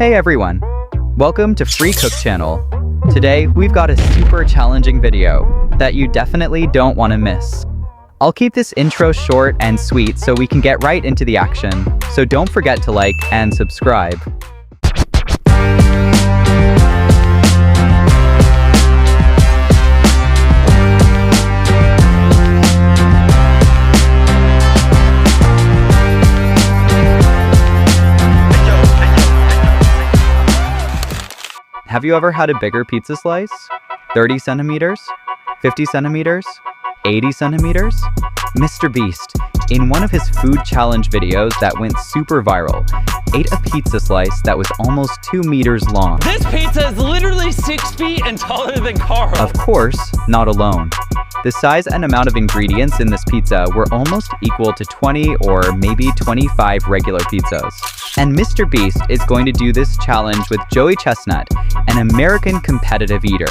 Hey everyone, welcome to Free Cook Channel. Today we've got a super challenging video that you definitely don't want to miss. I'll keep this intro short and sweet so we can get right into the action, so don't forget to like and subscribe. Have you ever had a bigger pizza slice? 30 centimeters? 50 centimeters? 80 centimeters? MrBeast, in one of his food challenge videos that went super viral, ate a pizza slice that was almost 2 meters long. This pizza is literally 6 feet and taller than Carl. Of course, not alone. The size and amount of ingredients in this pizza were almost equal to 20 or maybe 25 regular pizzas. And MrBeast is going to do this challenge with Joey Chestnut, an American competitive eater.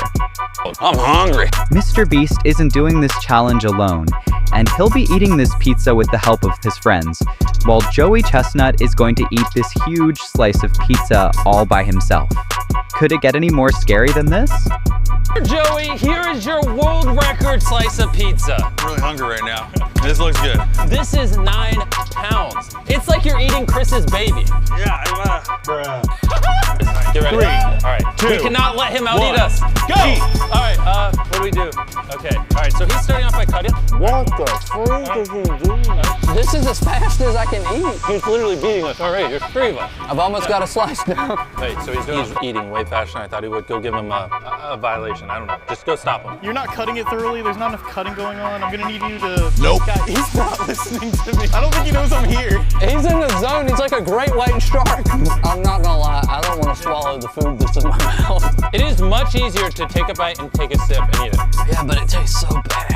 I'm hungry. MrBeast isn't doing this challenge alone, and he'll be eating this pizza with the help of his friends, while Joey Chestnut is going to eat this huge slice of pizza all by himself. Could it get any more scary than this? Joey, here is your world record slice of pizza. I'm really hungry right now. This looks good. This is 9 pounds. It's like you're eating Chris's baby. Yeah, Bruh. Get ready. 3, all right. 2, we cannot let him out 1. eat us. Go! All right, what do we do? Okay, all right, so he's starting off by cutting. What the freak is he doing? This is as fast as I can eat. He's literally beating us. All right, there's 3 of us. I've almost got a slice now. Wait, so he's eating way faster than I thought he would. Go give him a violation. I don't know. Just go stop him. You're not cutting it thoroughly. There's not enough cutting going on. I'm gonna need you to... Nope. God, he's not listening to me. I don't think he knows I'm here. He's in the zone. He's like a great white shark. I'm not gonna lie. I don't want to swallow the food that's in my mouth. It is much easier to take a bite and take a sip and eat it. Yeah, but it tastes so bad.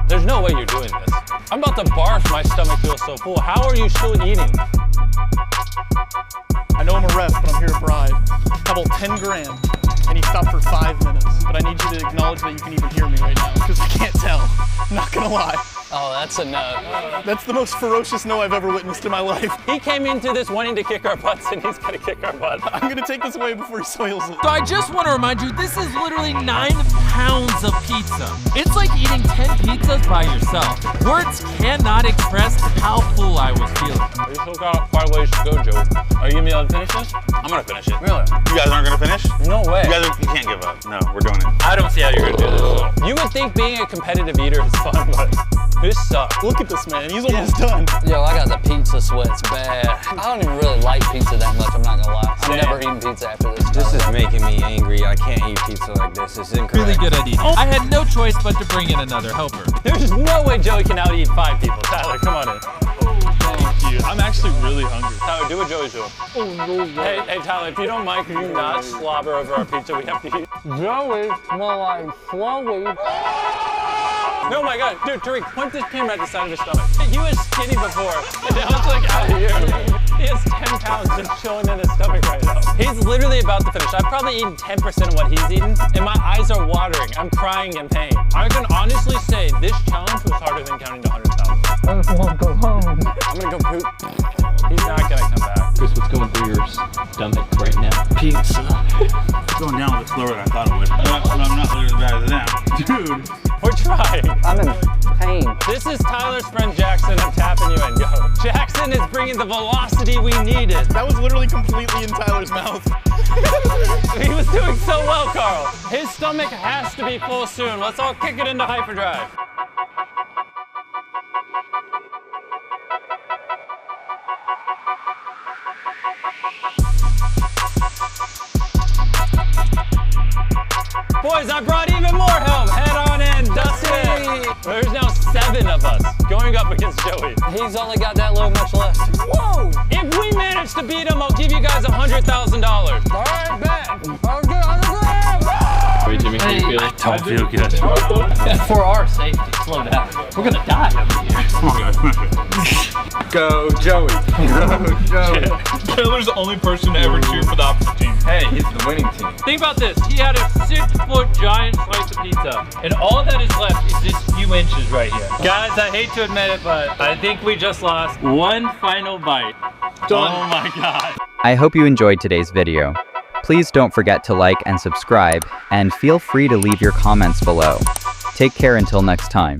There's no way you're doing this. I'm about to barf. My stomach feels so full. How are you still eating? I know I'm a ref, but I'm here to bribe. How about 10 grand? And you stop for 5 minutes. But I need you to acknowledge that you can even hear me right now, because I can't tell. I'm not gonna lie. Oh, that's a no. That's the most ferocious no I've ever witnessed in my life. He came into this wanting to kick our butts, and he's gonna kick our butt. I'm gonna take this away before he soils it. So I just want to remind you, this is literally 9 pounds of pizza. It's like eating 10 pizzas by yourself. Words cannot express how full I was feeling. You still got 5 ways to go, Joey. Are you gonna be able to finish this? I'm gonna finish it. Really? You guys aren't gonna finish? No way. You can't give up. No, we're doing it. I don't see how you're gonna do this. You would think being a competitive eater is fun, but this sucks. Look at this man, he's almost done. Yo, I got the pizza sweats bad. I don't even really like pizza that much, I'm not gonna lie. I'm never eating pizza after this. This is making me angry. I can't eat pizza like this. It's incorrect. Really good at eating. I had no choice but to bring in another helper. There's no way Joey can out eat 5 people. Tyler, come on in. Thank you. I'm actually really hungry. Tyler, do what Joey's doing. Oh, no way. Hey, Tyler, if you don't mind, could you not slobber over our pizza we have to eat? Joey, more like slowly. No, my God. Dude, Tariq, point this camera at the side of his stomach. He was skinny before, and now it's like out of here. He has 10 pounds just chilling in his stomach right now. He's literally about to finish. I've probably eaten 10% of what he's eaten, and my eyes are watering. I'm crying in pain. I can honestly say this challenge was harder than counting to 100,000. I just want to go home. I'm gonna go poop. He's not gonna come back. Chris, what's going through your stomach right now? Pizza. It's going down a bit slower than I thought it would. But I'm not literally as bad as them. Dude. We're trying. I'm in pain. This is Tyler's friend Jackson. I'm tapping you in. Go. Jackson is bringing the velocity we needed. That was literally completely in Tyler's mouth. He was doing so well, Carl. His stomach has to be full soon. Let's all kick it into hyperdrive. Boys, I brought even more help. Head on in, Dustin. There's now 7 of us going up against Joey. He's only got that little much left. Whoa! If we manage to beat him, I'll give you guys $100,000. All right, bet. I'll get 100 grand. Wait, Jimmy, how you feeling? Don't feel good. For our safety, slow down. We're gonna die over here. Come on, guys, smash it. Go, Joey. Go, Joey. Taylor's the only person to ever cheer for the opposite team. Hey, he's the winning team. Think about this. He had a 6-foot giant slice of pizza. And all that is left is this few inches right here. Guys, I hate to admit it, but I think we just lost one final bite. Done. Oh my God. I hope you enjoyed today's video. Please don't forget to like and subscribe, and feel free to leave your comments below. Take care until next time.